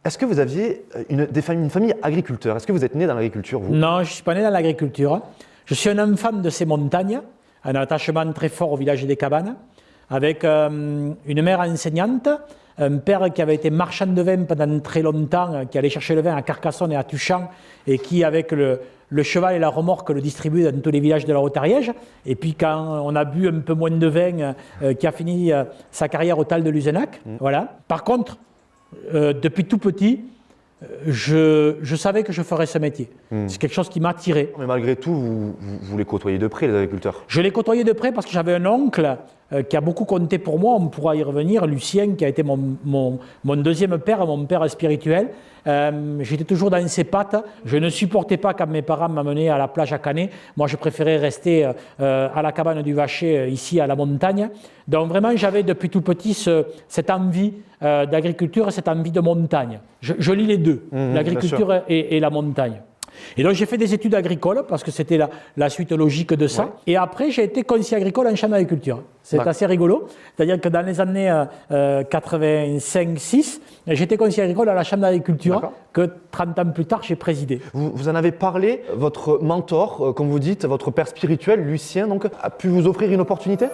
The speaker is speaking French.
Est-ce que vous aviez une famille agriculteur? Est-ce que vous êtes né dans l'agriculture, vous? Non, je ne suis pas né dans l'agriculture. Je suis un enfant de ces montagnes, un attachement très fort au village des Cabanes, avec une mère enseignante, un père qui avait été marchand de vin pendant très longtemps, qui allait chercher le vin à Carcassonne et à Tuchan, et qui, avec le cheval et la remorque, le distribuait dans tous les villages de la Haute-Ariège. Et puis, quand on a bu un peu moins de vin, qui a fini sa carrière au Tal de Luzenac. Voilà. Par contre, depuis tout petit, je savais que je ferais ce métier. C'est quelque chose qui m'a attiré. Mais malgré tout, vous les côtoyez de près, les agriculteurs? Je l'ai côtoyé de près parce que j'avais un oncle qui a beaucoup compté pour moi, on pourra y revenir, Lucien, qui a été mon deuxième père, mon père spirituel. J'étais toujours dans ses pattes. Je ne supportais pas quand mes parents m'amenaient à la plage à Canet. Moi, je préférais rester à la cabane du Vacher, ici à la montagne. Donc vraiment, j'avais depuis tout petit cette envie d'agriculture et cette envie de montagne. Je lis les deux, l'agriculture et la montagne. Et donc j'ai fait des études agricoles parce que c'était la suite logique de ça. Ouais. Et après j'ai été conseiller agricole en chambre d'agriculture. C'est assez rigolo. C'est-à-dire que dans les années 85-6, j'étais conseiller agricole à la chambre d'agriculture que 30 ans plus tard j'ai présidé. Vous en avez parlé, votre mentor, comme vous dites, votre père spirituel, Lucien, donc, a pu vous offrir une opportunité?